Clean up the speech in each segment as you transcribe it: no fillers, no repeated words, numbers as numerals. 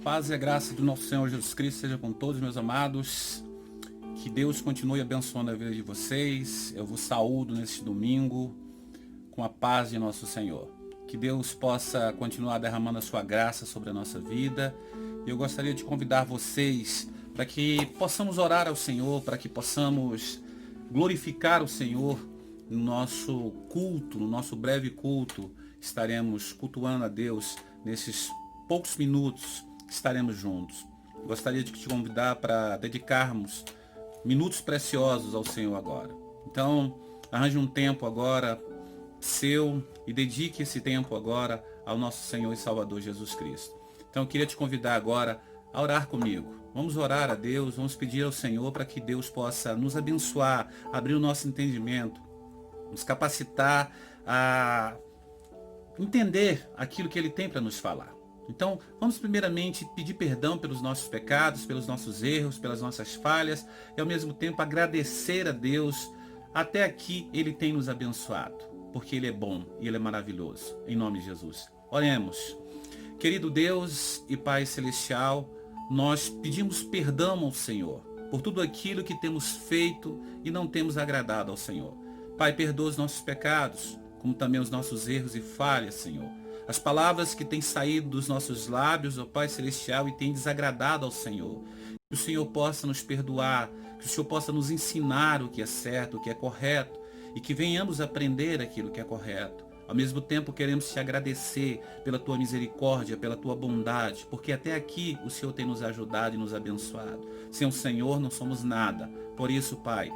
Paz e a graça do nosso Senhor Jesus Cristo seja com todos, meus amados. Que Deus continue abençoando a vida de vocês. Eu vos saúdo neste domingo com a paz de nosso Senhor. Que Deus possa continuar derramando a sua graça sobre a nossa vida. Eu gostaria de convidar vocês para que possamos orar ao Senhor, para que possamos glorificar o Senhor no nosso culto, no nosso breve culto. Estaremos cultuando a Deus nesses poucos minutos. Estaremos juntos. Gostaria de te convidar para dedicarmos minutos preciosos ao Senhor agora. Então, arranje um tempo agora seu e dedique esse tempo agora ao nosso Senhor e Salvador Jesus Cristo. Então, eu queria te convidar agora a orar comigo. Vamos orar a Deus, vamos pedir ao Senhor para que Deus possa nos abençoar, abrir o nosso entendimento, nos capacitar a entender aquilo que Ele tem para nos falar. Então, vamos primeiramente pedir perdão pelos nossos pecados, pelos nossos erros, pelas nossas falhas e ao mesmo tempo agradecer a Deus. Até aqui Ele tem nos abençoado, porque Ele é bom e Ele é maravilhoso. Em nome de Jesus. Oremos. Querido Deus e Pai Celestial, nós pedimos perdão ao Senhor por tudo aquilo que temos feito e não temos agradado ao Senhor. Pai, perdoa os nossos pecados, como também os nossos erros e falhas, Senhor. As palavras que têm saído dos nossos lábios, ó Pai Celestial, e têm desagradado ao Senhor. Que o Senhor possa nos perdoar, que o Senhor possa nos ensinar o que é certo, o que é correto, e que venhamos aprender aquilo que é correto. Ao mesmo tempo, queremos te agradecer pela tua misericórdia, pela tua bondade, porque até aqui o Senhor tem nos ajudado e nos abençoado. Sem o Senhor não somos nada. Por isso, Pai,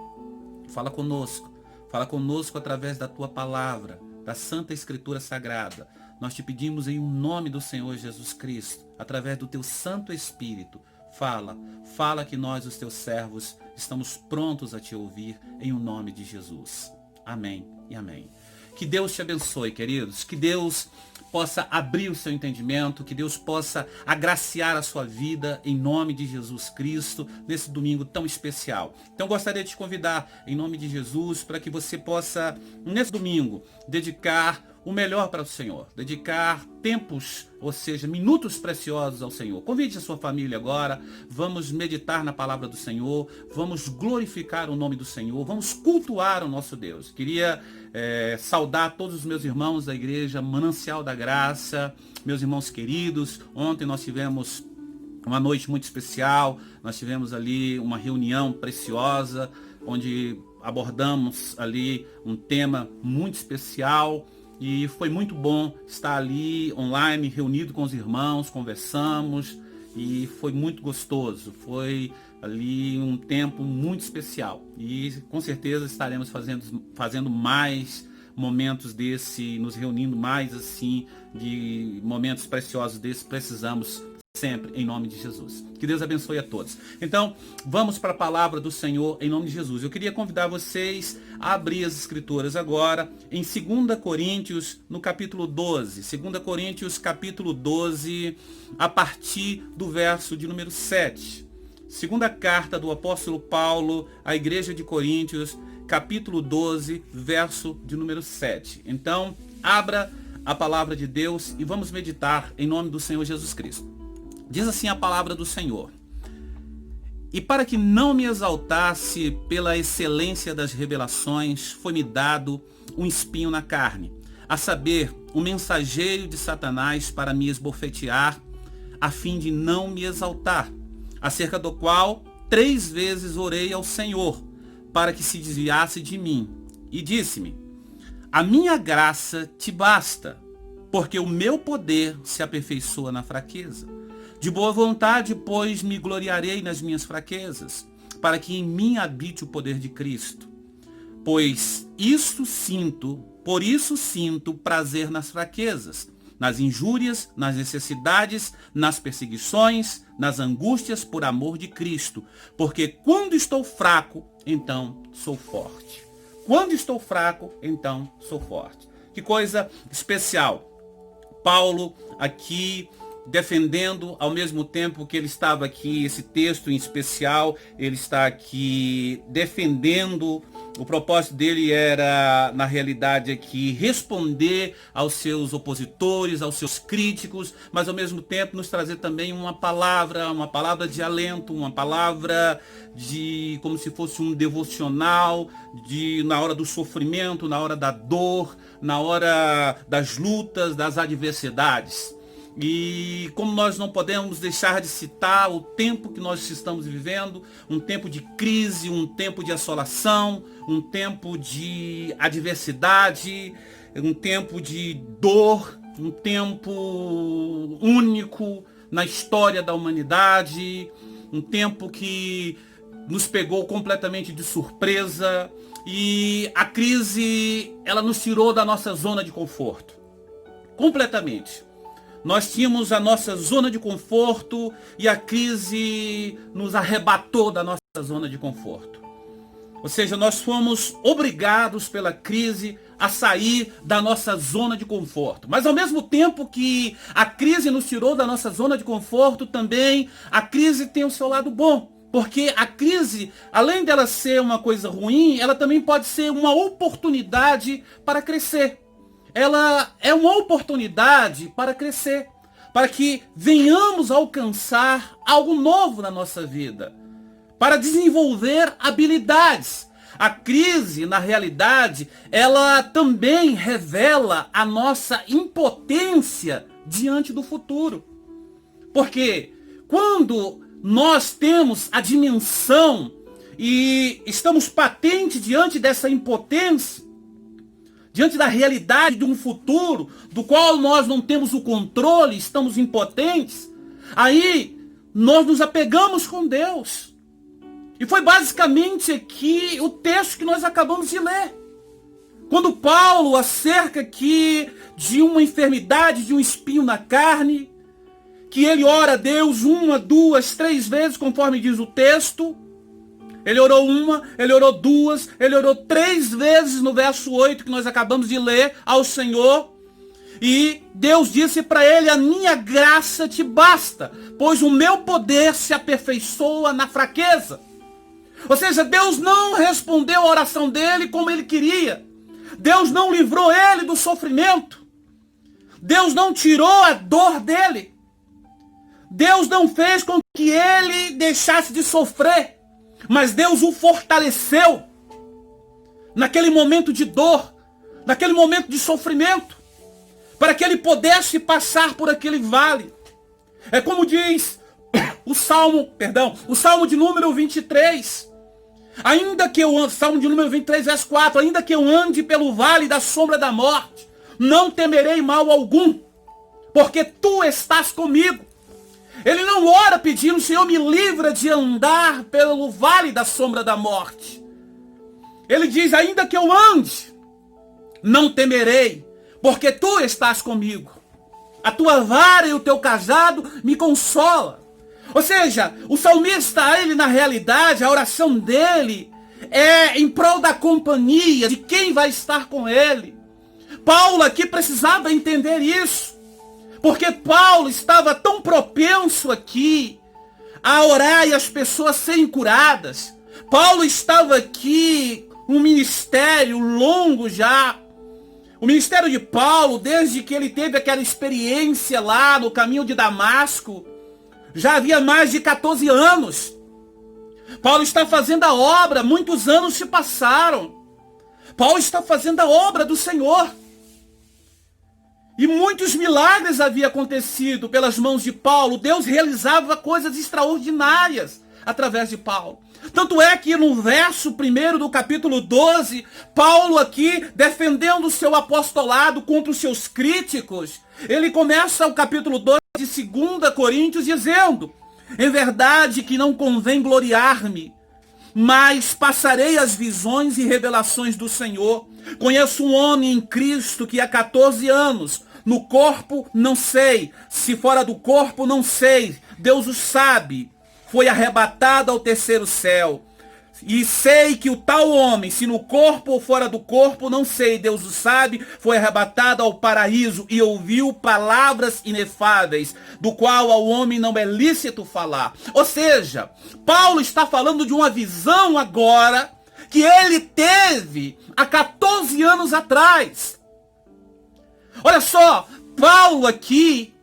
fala conosco através da tua palavra, da Santa Escritura Sagrada. Nós te pedimos em nome do Senhor Jesus Cristo, através do teu Santo Espírito. Fala que nós, os teus servos, estamos prontos a te ouvir em o nome de Jesus. Amém e amém. Que Deus te abençoe, queridos. Que Deus possa abrir o seu entendimento, que Deus possa agraciar a sua vida em nome de Jesus Cristo, nesse domingo tão especial. Então, gostaria de te convidar, em nome de Jesus, para que você possa, nesse domingo, dedicar o melhor para o Senhor, dedicar tempos, ou seja, minutos preciosos ao Senhor. Convide a sua família agora, vamos meditar na palavra do Senhor, vamos glorificar o nome do Senhor, vamos cultuar o nosso Deus. Queria saudar todos os meus irmãos da igreja Manancial da Graça, meus irmãos queridos. Ontem nós tivemos uma noite muito especial, nós tivemos ali uma reunião preciosa, onde abordamos ali um tema muito especial. E foi muito bom estar ali online, reunido com os irmãos, conversamos e foi muito gostoso. Foi ali um tempo muito especial e com certeza estaremos fazendo mais momentos desse, nos reunindo mais assim, de momentos preciosos desses, precisamos sempre, em nome de Jesus. Que Deus abençoe a todos. Então, vamos para a palavra do Senhor em nome de Jesus. Eu queria convidar vocês a abrir as Escrituras agora em 2 Coríntios, no capítulo 12. 2 Coríntios, capítulo 12, a partir do verso de número 7. Segunda carta do apóstolo Paulo à igreja de Coríntios, capítulo 12, verso de número 7. Então, abra a palavra de Deus e vamos meditar em nome do Senhor Jesus Cristo. Diz assim a palavra do Senhor: E para que não me exaltasse pela excelência das revelações, foi-me dado um espinho na carne, a saber, um mensageiro de Satanás para me esbofetear, a fim de não me exaltar, acerca do qual 3 vezes orei ao Senhor, para que se desviasse de mim. E disse-me: A minha graça te basta, porque o meu poder se aperfeiçoa na fraqueza. De boa vontade, pois, me gloriarei nas minhas fraquezas, para que em mim habite o poder de Cristo. Por isso sinto prazer nas fraquezas, nas injúrias, nas necessidades, nas perseguições, nas angústias por amor de Cristo. Porque quando estou fraco, então sou forte. Quando estou fraco, então sou forte. Que coisa especial. Paulo aqui defendendo, ao mesmo tempo que ele estava aqui, esse texto em especial, ele está aqui defendendo O propósito dele era, na realidade, aqui responder aos seus opositores, aos seus críticos, mas ao mesmo tempo nos trazer também uma palavra de alento, uma palavra de como se fosse um devocional, na hora do sofrimento, na hora da dor, na hora das lutas, das adversidades. E como nós não podemos deixar de citar o tempo que nós estamos vivendo, um tempo de crise, um tempo de assolação, um tempo de adversidade, um tempo de dor, um tempo único na história da humanidade, um tempo que nos pegou completamente de surpresa, e a crise, ela nos tirou da nossa zona de conforto, completamente. Nós tínhamos a nossa zona de conforto e a crise nos arrebatou da nossa zona de conforto. Ou seja, nós fomos obrigados pela crise a sair da nossa zona de conforto. Mas ao mesmo tempo que a crise nos tirou da nossa zona de conforto, também a crise tem o seu lado bom. Porque a crise, além dela ser uma coisa ruim, ela também pode ser uma oportunidade para crescer. Ela é uma oportunidade para crescer, para que venhamos a alcançar algo novo na nossa vida, para desenvolver habilidades. A crise, na realidade, ela também revela a nossa impotência diante do futuro. Porque quando nós temos a dimensão e estamos patentes diante dessa impotência, diante da realidade de um futuro do qual nós não temos o controle, estamos impotentes, aí nós nos apegamos com Deus. E foi basicamente aqui o texto que nós acabamos de ler. Quando Paulo, acerca aqui de uma enfermidade, de um espinho na carne, que ele ora a Deus 1, 2, 3 vezes, conforme diz o texto. Ele orou 1, ele orou 2, ele orou 3 vezes no verso 8 que nós acabamos de ler ao Senhor. E Deus disse para ele: a minha graça te basta, pois o meu poder se aperfeiçoa na fraqueza. Ou seja, Deus não respondeu a oração dele como ele queria. Deus não livrou ele do sofrimento. Deus não tirou a dor dele. Deus não fez com que ele deixasse de sofrer. Mas Deus o fortaleceu naquele momento de dor, naquele momento de sofrimento, para que ele pudesse passar por aquele vale. É como diz o Salmo de número 23. Salmo de número 23, verso 4. Ainda que eu ande pelo vale da sombra da morte, não temerei mal algum, porque tu estás comigo. Ele não ora pedindo: Senhor, me livra de andar pelo vale da sombra da morte. Ele diz: ainda que eu ande, não temerei, porque tu estás comigo. A tua vara e o teu cajado me consola. Ou seja, o salmista, ele na realidade, a oração dele é em prol da companhia, de quem vai estar com ele. Paulo aqui precisava entender isso. Porque Paulo estava tão propenso aqui a orar e as pessoas serem curadas. Paulo estava aqui, um ministério longo já. O ministério de Paulo, desde que ele teve aquela experiência lá no caminho de Damasco, já havia mais de 14 anos. Paulo está fazendo a obra, muitos anos se passaram. Paulo está fazendo a obra do Senhor. E muitos milagres haviam acontecido pelas mãos de Paulo. Deus realizava coisas extraordinárias através de Paulo. Tanto é que no verso 1 do capítulo 12, Paulo aqui, defendendo o seu apostolado contra os seus críticos, ele começa o capítulo 12 de 2 Coríntios dizendo: em verdade que não convém gloriar-me, mas passarei as visões e revelações do Senhor. Conheço um homem em Cristo que há 14 anos, no corpo não sei, se fora do corpo não sei, Deus o sabe, foi arrebatado ao terceiro céu. E sei que o tal homem, se no corpo ou fora do corpo, não sei, Deus o sabe, foi arrebatado ao paraíso e ouviu palavras inefáveis, do qual ao homem não é lícito falar. Ou seja, Paulo está falando de uma visão agora, que ele teve há 14 anos atrás. Olha só, Paulo aqui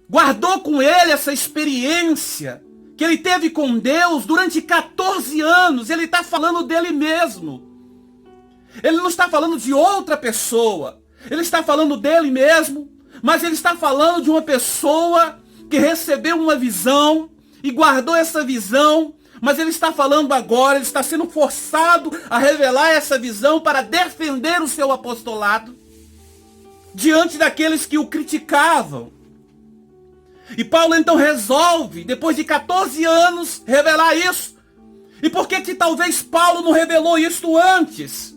guardou com ele essa experiência que ele teve com Deus durante 14 anos. Ele está falando dele mesmo. Ele não está falando de outra pessoa. Ele está falando dele mesmo, mas ele está falando de uma pessoa que recebeu uma visão e guardou essa visão, mas ele está falando agora, ele está sendo forçado a revelar essa visão para defender o seu apostolado diante daqueles que o criticavam. E Paulo então resolve, depois de 14 anos, revelar isso. E por que talvez Paulo não revelou isso antes?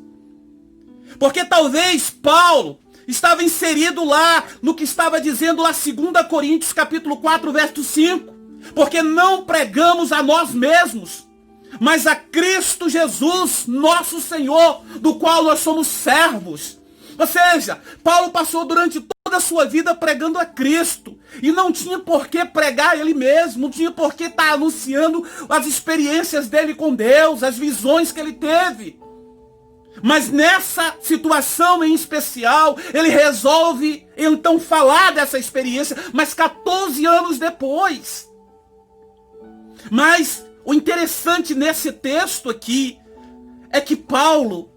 Porque talvez Paulo estava inserido lá no que estava dizendo lá 2 Coríntios capítulo 4, verso 5. Porque não pregamos a nós mesmos, mas a Cristo Jesus, nosso Senhor, do qual nós somos servos. Ou seja, Paulo passou durante toda a sua vida pregando a Cristo. E não tinha por que pregar ele mesmo, não tinha por que estar anunciando as experiências dele com Deus, as visões que ele teve. Mas nessa situação em especial, ele resolve então falar dessa experiência, mas 14 anos depois. Mas o interessante nesse texto aqui é que Paulo,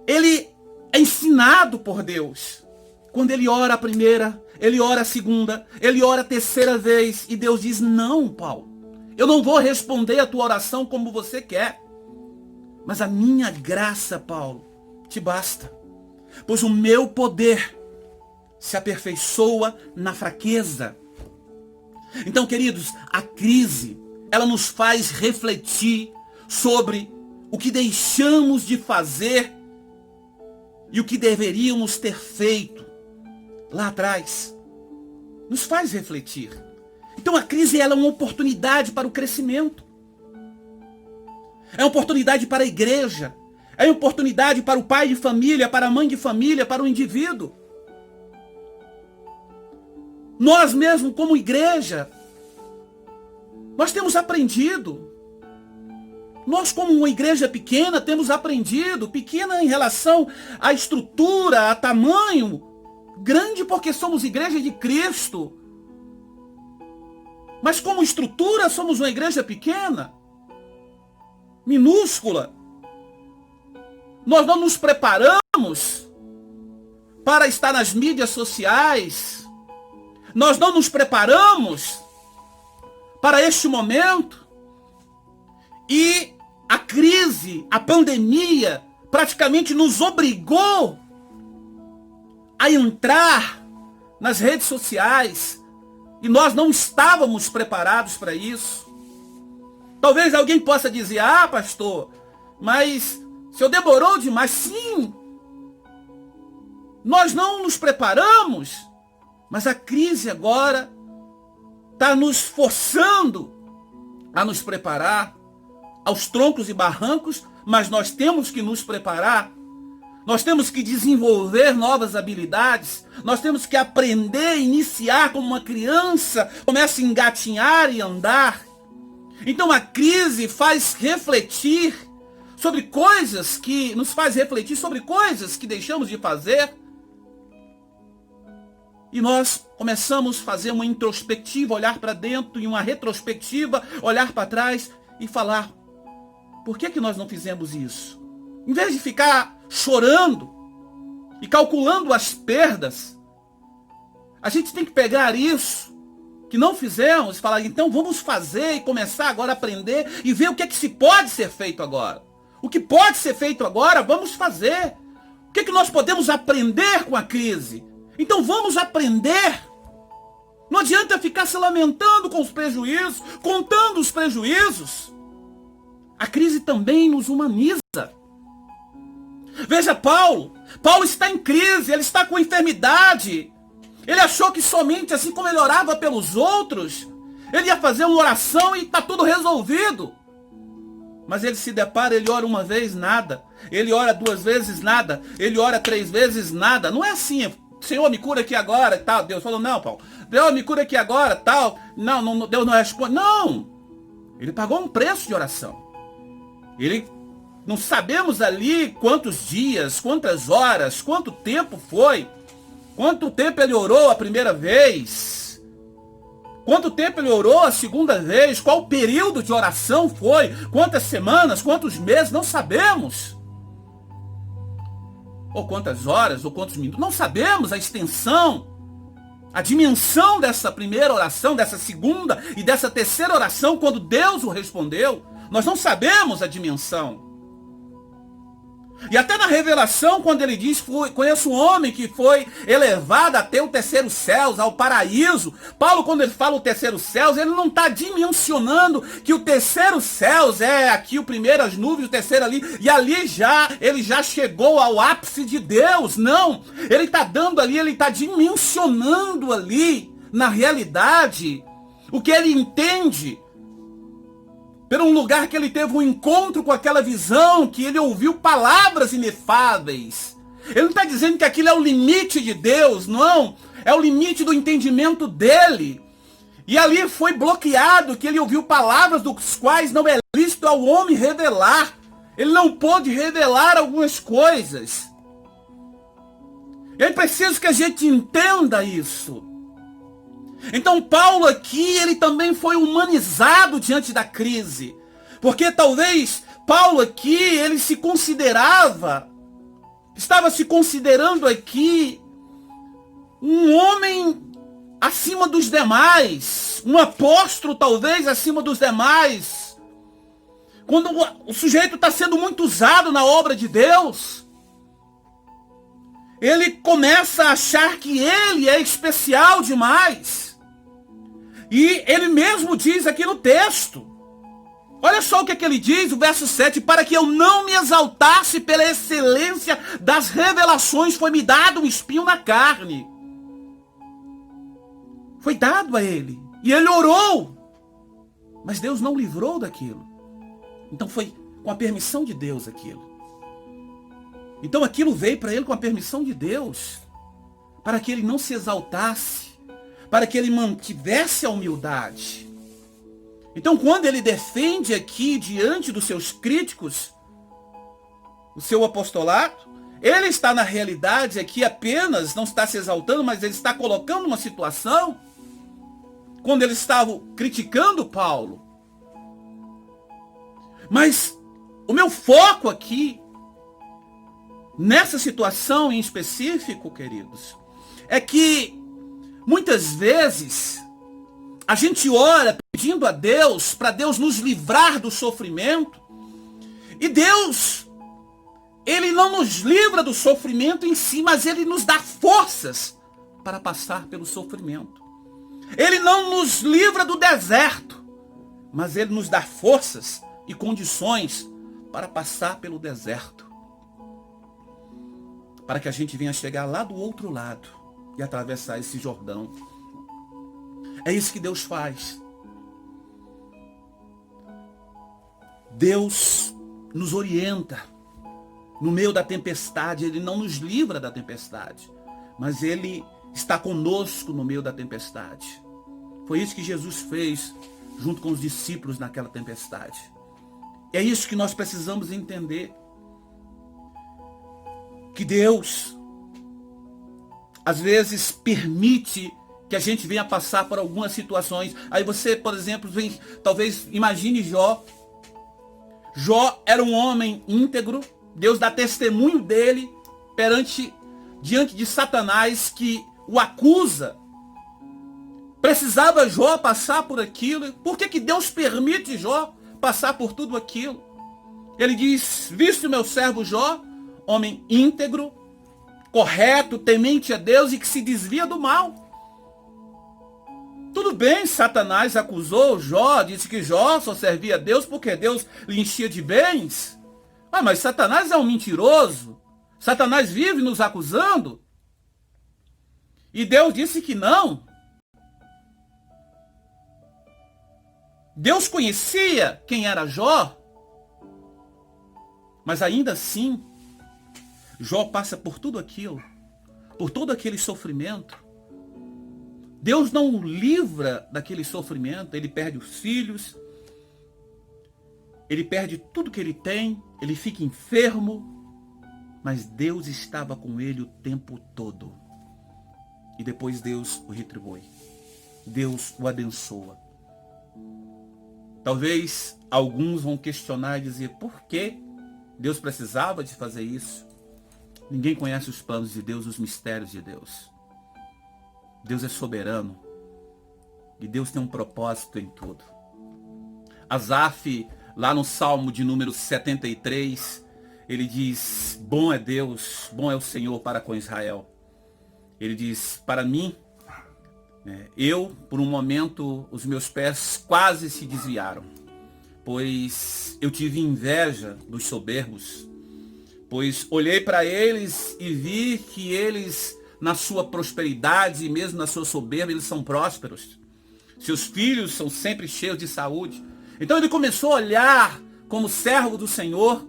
ele é ensinado por Deus. Quando ele ora a primeira, ele ora a segunda, ele ora a terceira vez, e Deus diz: não, Paulo, eu não vou responder a tua oração como você quer. Mas a minha graça, Paulo, te basta. Pois o meu poder se aperfeiçoa na fraqueza. Então, queridos, a crise, ela nos faz refletir sobre o que deixamos de fazer e o que deveríamos ter feito lá atrás. Nos faz refletir. Então a crise, ela é uma oportunidade para o crescimento. É uma oportunidade para a igreja. É uma oportunidade para o pai de família, para a mãe de família, para o indivíduo. Nós mesmos, como igreja, nós temos aprendido. Nós, como uma igreja pequena, temos aprendido. Pequena em relação à estrutura, a tamanho. Grande porque somos igreja de Cristo. Mas como estrutura, somos uma igreja pequena. Minúscula. Nós não nos preparamos para estar nas mídias sociais. Nós não nos preparamos para este momento. E a crise, a pandemia, praticamente nos obrigou a entrar nas redes sociais. E nós não estávamos preparados para isso. Talvez alguém possa dizer: ah, pastor, mas o senhor demorou demais. Sim, nós não nos preparamos, mas a crise agora está nos forçando a nos preparar aos troncos e barrancos, mas nós temos que nos preparar. Nós temos que desenvolver novas habilidades. Nós temos que aprender a iniciar como uma criança começa a engatinhar e andar. Então a crise faz refletir sobre coisas que nos faz refletir sobre coisas que deixamos de fazer. E nós começamos a fazer uma introspectiva, olhar para dentro, e uma retrospectiva, olhar para trás e falar: por que nós não fizemos isso? Em vez de ficar chorando e calculando as perdas, a gente tem que pegar isso que não fizemos e falar: então vamos fazer e começar agora a aprender e ver o que é que se pode ser feito agora. O que pode ser feito agora, vamos fazer. O que é que nós podemos aprender com a crise? Então vamos aprender. Não adianta ficar se lamentando com os prejuízos, contando os prejuízos. A crise também nos humaniza. Veja Paulo está em crise, ele está com enfermidade. Ele achou que somente assim como ele orava pelos outros, ele ia fazer uma oração e está tudo resolvido. Mas ele se depara, ele ora uma vez, nada. Ele ora 2 vezes, nada. Ele ora 3 vezes, nada. Não é assim: Senhor, me cura aqui agora, tal. Deus falou: não, Paulo. Deus, me cura aqui agora, tal. Não, Deus não responde. Não. Ele pagou um preço de oração. Ele Não sabemos ali quantos dias, quantas horas, quanto tempo foi. Quanto tempo ele orou a primeira vez? Quanto tempo ele orou a segunda vez? Qual o período de oração foi? Quantas semanas, quantos meses? Não sabemos. Ou quantas horas, ou quantos minutos? Não sabemos a extensão, a dimensão dessa primeira oração, dessa segunda e dessa terceira oração, quando Deus o respondeu. Nós não sabemos a dimensão. E até na revelação, quando ele diz, conheço um homem que foi elevado até o terceiro céu, ao paraíso. Paulo, quando ele fala o terceiro céu, ele não está dimensionando que o terceiro céu é aqui o primeiro, as nuvens, o terceiro ali, e ali ele já chegou ao ápice de Deus. Não, ele está dando ali, ele está dimensionando ali, na realidade, o que ele entende. Por um lugar que ele teve um encontro com aquela visão, que ele ouviu palavras inefáveis. Ele não está dizendo que aquilo é o limite de Deus, não. É o limite do entendimento dele. E ali foi bloqueado, que ele ouviu palavras dos quais não é lícito ao homem revelar. Ele não pôde revelar algumas coisas. É preciso que a gente entenda isso. Então Paulo aqui, ele também foi humanizado diante da crise. Porque talvez Paulo aqui, ele estava se considerando aqui um homem acima dos demais, um apóstolo talvez acima dos demais. Quando o sujeito está sendo muito usado na obra de Deus, ele começa a achar que ele é especial demais. E ele mesmo diz aqui no texto. Olha só o que ele diz, o verso 7. Para que eu não me exaltasse pela excelência das revelações, foi-me dado um espinho na carne. Foi dado a ele. E ele orou. Mas Deus não livrou daquilo. Então foi com a permissão de Deus aquilo. Então aquilo veio para ele com a permissão de Deus. Para que ele não se exaltasse. Para que ele mantivesse a humildade. Então, quando ele defende aqui, diante dos seus críticos, o seu apostolado, ele está na realidade aqui apenas, não está se exaltando, mas ele está colocando uma situação, quando eles estavam criticando Paulo. Mas o meu foco aqui, nessa situação em específico, queridos, é que muitas vezes a gente ora pedindo a Deus para Deus nos livrar do sofrimento, e Deus, ele não nos livra do sofrimento em si, mas ele nos dá forças para passar pelo sofrimento. Ele não nos livra do deserto, mas ele nos dá forças e condições para passar pelo deserto, para que a gente venha chegar lá do outro lado e atravessar esse Jordão. É isso que Deus faz. Deus nos orienta no meio da tempestade. Ele não nos livra da tempestade, mas Ele está conosco no meio da tempestade. Foi isso que Jesus fez junto com os discípulos naquela tempestade. É isso que nós precisamos entender. Que Deus às vezes permite que a gente venha passar por algumas situações. Aí você, por exemplo, talvez imagine Jó. Jó era um homem íntegro. Deus dá testemunho dele diante de Satanás, que o acusa. Precisava Jó passar por aquilo. Por que Deus permite Jó passar por tudo aquilo? Ele diz, viste o meu servo Jó, homem íntegro, correto, temente a Deus e que se desvia do mal. Tudo bem, Satanás acusou Jó, disse que Jó só servia a Deus porque Deus lhe enchia de bens. Mas Satanás é um mentiroso. Satanás vive nos acusando. E Deus disse que não. Deus conhecia quem era Jó. Mas ainda assim, Jó passa por tudo aquilo, por todo aquele sofrimento. Deus não o livra daquele sofrimento. Ele perde os filhos, ele perde tudo que ele tem, ele fica enfermo, mas Deus estava com ele o tempo todo. E depois Deus o retribui. Deus o abençoa. Talvez alguns vão questionar e dizer, por que Deus precisava de fazer isso? Ninguém conhece os planos de Deus, os mistérios de Deus. Deus é soberano. E Deus tem um propósito em tudo. Asaf, lá no Salmo de número 73, ele diz, bom é Deus, bom é o Senhor para com Israel. Ele diz, para mim, eu, por um momento, os meus pés quase se desviaram, pois eu tive inveja dos soberbos, pois olhei para eles e vi que eles, na sua prosperidade e mesmo na sua soberba, eles são prósperos. Seus filhos são sempre cheios de saúde. Então ele começou a olhar como servo do Senhor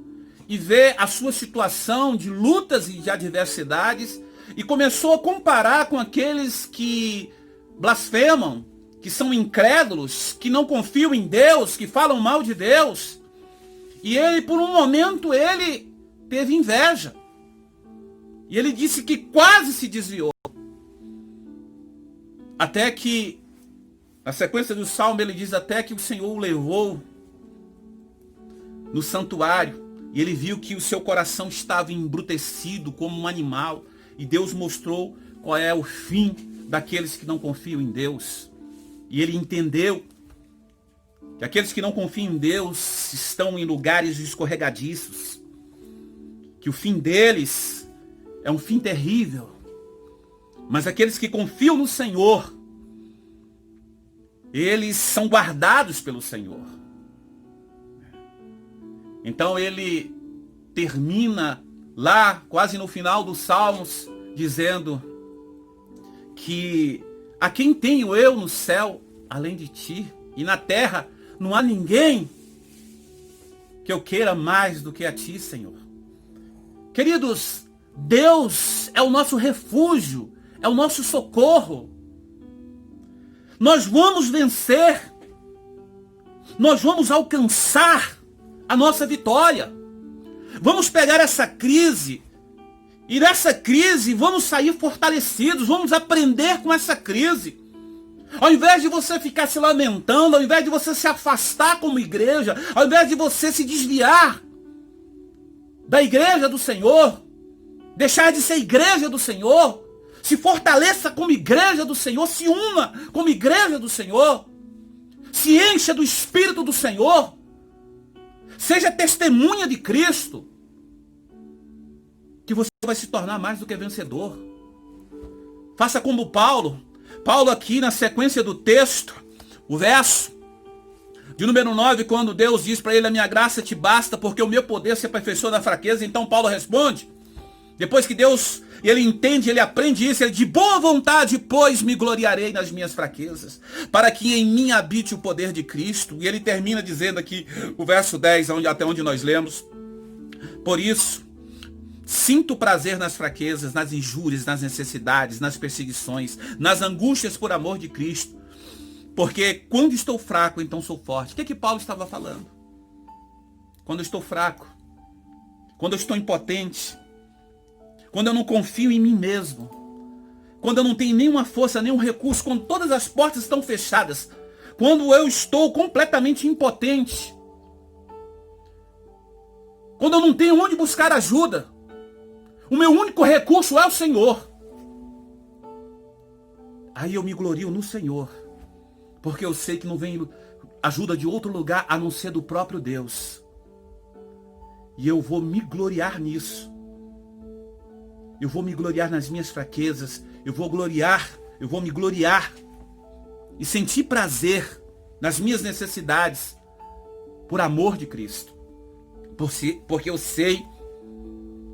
e ver a sua situação de lutas e de adversidades e começou a comparar com aqueles que blasfemam, que são incrédulos, que não confiam em Deus, que falam mal de Deus. E ele, por um momento, ele teve inveja. E ele disse que quase se desviou. Até que, na sequência do Salmo, ele diz até que o Senhor o levou no santuário. E ele viu que o seu coração estava embrutecido como um animal. E Deus mostrou qual é o fim daqueles que não confiam em Deus. E ele entendeu que aqueles que não confiam em Deus estão em lugares escorregadiços. Que o fim deles é um fim terrível. Mas aqueles que confiam no Senhor, eles são guardados pelo Senhor. Então ele termina lá, quase no final dos Salmos, dizendo que a quem tenho eu no céu, além de ti, e na terra não há ninguém que eu queira mais do que a ti, Senhor. Queridos, Deus é o nosso refúgio, é o nosso socorro. Nós vamos vencer, nós vamos alcançar a nossa vitória. Vamos pegar essa crise e nessa crise vamos sair fortalecidos, vamos aprender com essa crise. Ao invés de você ficar se lamentando, ao invés de você se afastar como igreja, ao invés de você se desviar da igreja do Senhor, deixar de ser igreja do Senhor, se fortaleça como igreja do Senhor, se una como igreja do Senhor, se encha do Espírito do Senhor, seja testemunha de Cristo, que você vai se tornar mais do que vencedor. Faça como Paulo. Paulo aqui na sequência do texto, o verso de número 9, quando Deus diz para ele, a minha graça te basta, porque o meu poder se aperfeiçoa na fraqueza. Então Paulo responde, depois que Deus, ele entende, ele aprende isso, ele de boa vontade, pois me gloriarei nas minhas fraquezas, para que em mim habite o poder de Cristo. E ele termina dizendo aqui, o verso 10, até onde nós lemos, por isso, sinto prazer nas fraquezas, nas injúrias, nas necessidades, nas perseguições, nas angústias por amor de Cristo. Porque quando estou fraco, então sou forte. O que Paulo estava falando? Quando eu estou fraco, quando eu estou impotente, quando eu não confio em mim mesmo, quando eu não tenho nenhuma força, nenhum recurso, quando todas as portas estão fechadas, quando eu estou completamente impotente, quando eu não tenho onde buscar ajuda, o meu único recurso é o Senhor. Aí eu me glorio no Senhor, porque eu sei que não vem ajuda de outro lugar a não ser do próprio Deus. E eu vou me gloriar nisso. Eu vou me gloriar nas minhas fraquezas. Eu vou me gloriar e sentir prazer nas minhas necessidades por amor de Cristo. Porque eu sei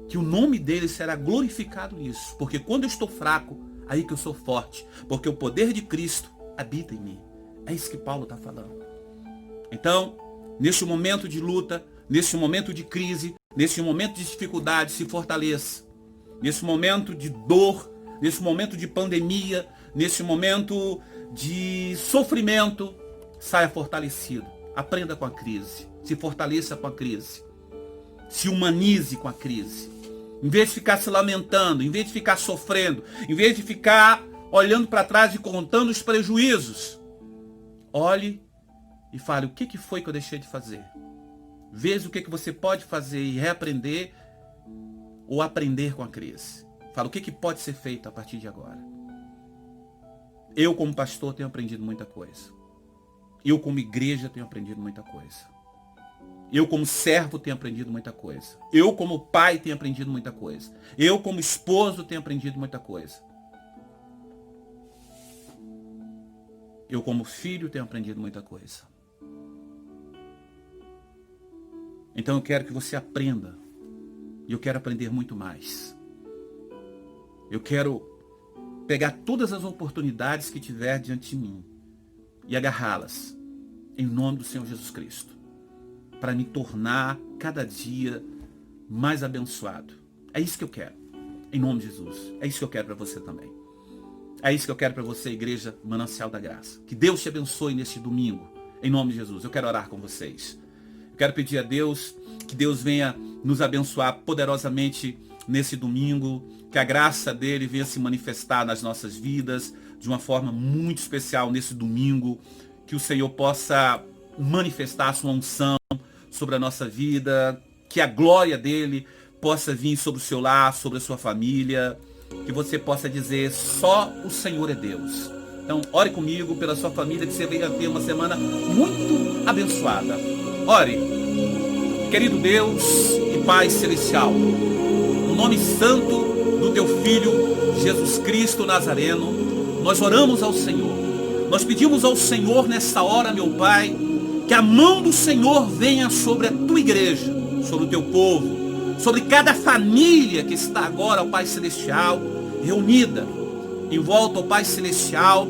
que o nome dele será glorificado nisso. Porque quando eu estou fraco, aí que eu sou forte. Porque o poder de Cristo habita em mim. É isso que Paulo está falando. Então, neste momento de luta, neste momento de crise, neste momento de dificuldade, se fortaleça. Nesse momento de dor, nesse momento de pandemia, nesse momento de sofrimento, saia fortalecido. Aprenda com a crise. Se fortaleça com a crise. se humanize com a crise. Em vez de ficar se lamentando, em vez de ficar sofrendo, em vez de ficar olhando para trás e contando os prejuízos, olhe e fale, o que foi que eu deixei de fazer? Veja o que você pode fazer e reaprender ou aprender com a crise. Fala, o que pode ser feito a partir de agora? Eu, como pastor, tenho aprendido muita coisa. Eu, como igreja, tenho aprendido muita coisa. Eu, como servo, tenho aprendido muita coisa. Eu, como pai, tenho aprendido muita coisa. Eu, como esposo, tenho aprendido muita coisa. Eu, como filho, tenho aprendido muita coisa. Então eu quero que você aprenda. E eu quero aprender muito mais. Eu quero pegar todas as oportunidades que tiver diante de mim e agarrá-las em nome do Senhor Jesus Cristo, para me tornar cada dia mais abençoado. É isso que eu quero, em nome de Jesus. É isso que eu quero para você também. É isso que eu quero para você, Igreja Manancial da Graça. Que Deus te abençoe neste domingo, em nome de Jesus. Eu quero orar com vocês. Eu quero pedir a Deus que Deus venha nos abençoar poderosamente nesse domingo, que a graça dele venha se manifestar nas nossas vidas de uma forma muito especial nesse domingo, que o Senhor possa manifestar a sua unção sobre a nossa vida, que a glória dele possa vir sobre o seu lar, sobre a sua família, que você possa dizer, só o Senhor é Deus. Então, ore comigo pela sua família, que você venha ter uma semana muito abençoada. Ore, querido Deus e Pai Celestial, no nome santo do teu Filho, Jesus Cristo Nazareno, nós oramos ao Senhor. Nós pedimos ao Senhor nessa hora, meu Pai, que a mão do Senhor venha sobre a tua igreja, sobre o teu povo, sobre cada família que está agora, ó Pai Celestial, reunida em volta, ó Pai Celestial,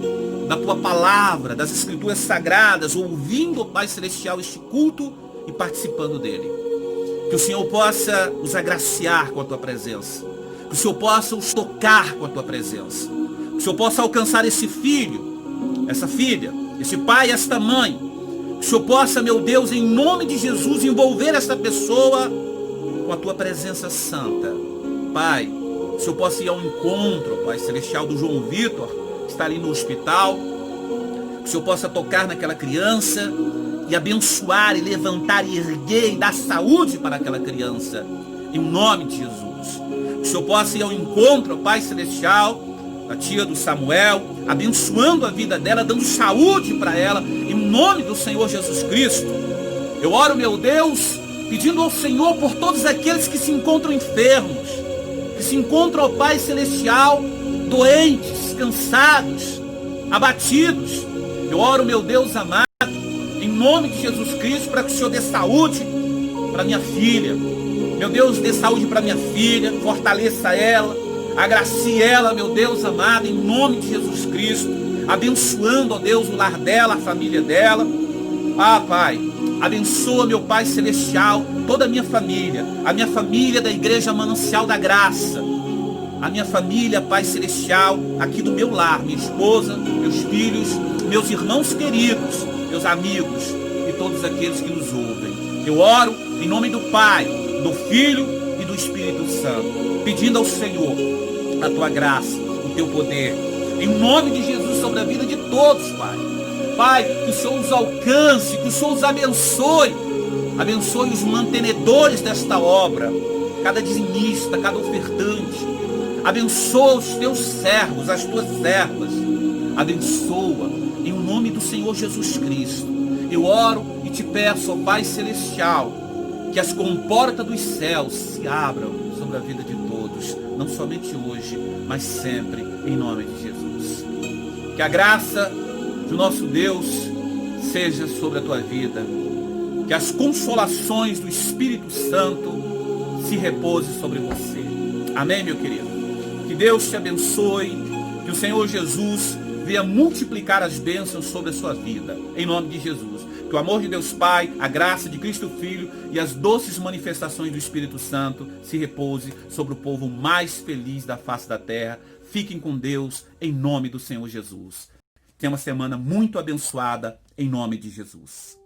da tua palavra, das escrituras sagradas, ouvindo, ó Pai Celestial, este culto e participando dele. Que o Senhor possa os agraciar com a tua presença. Que o Senhor possa os tocar com a tua presença. Que o Senhor possa alcançar esse filho, essa filha, esse pai, esta mãe. Que o Senhor possa, meu Deus, em nome de Jesus, envolver essa pessoa com a tua presença santa. Pai, que o Senhor possa ir ao encontro, Pai Celestial, do João Vitor, que está ali no hospital. Que o Senhor possa tocar naquela criança e abençoar, e levantar, e erguer, e dar saúde para aquela criança, em nome de Jesus. Que o Senhor possa ir ao encontro, Pai Celestial, da tia do Samuel, abençoando a vida dela, dando saúde para ela, em nome do Senhor Jesus Cristo. Eu oro, meu Deus, pedindo ao Senhor por todos aqueles que se encontram enfermos, que se encontram, ó Pai Celestial, doentes, cansados, abatidos. Eu oro, meu Deus amado, em nome de Jesus Cristo, para que o Senhor dê saúde para minha filha. Meu Deus, dê saúde para minha filha, fortaleça ela, agracie ela, meu Deus amado, em nome de Jesus Cristo, abençoando, ó Deus, o lar dela, a família dela. Ah, Pai, abençoa, meu Pai Celestial, toda a minha família da Igreja Manancial da Graça, a minha família, Pai Celestial, aqui do meu lar, minha esposa, meus filhos, meus irmãos queridos, meus amigos e todos aqueles que nos ouvem. Eu oro em nome do Pai, do Filho e do Espírito Santo, pedindo ao Senhor a tua graça, o teu poder, em nome de Jesus, sobre a vida de todos, Pai. Pai, que o Senhor os alcance, que o Senhor os abençoe, abençoe os mantenedores desta obra, cada dizimista, cada ofertante, abençoa os teus servos, as tuas servas, abençoa, em nome do Senhor Jesus Cristo. Eu oro e te peço, ó Pai Celestial, que as comportas dos céus se abram sobre a vida de todos, não somente hoje, mas sempre, em nome de Jesus. Que a graça do nosso Deus seja sobre a tua vida, que as consolações do Espírito Santo se repousem sobre você. Amém, meu querido? Que Deus te abençoe, que o Senhor Jesus venha multiplicar as bênçãos sobre a sua vida, em nome de Jesus. Que o amor de Deus Pai, a graça de Cristo Filho e as doces manifestações do Espírito Santo se repouse sobre o povo mais feliz da face da terra. Fiquem com Deus, em nome do Senhor Jesus. Tenha uma semana muito abençoada, em nome de Jesus.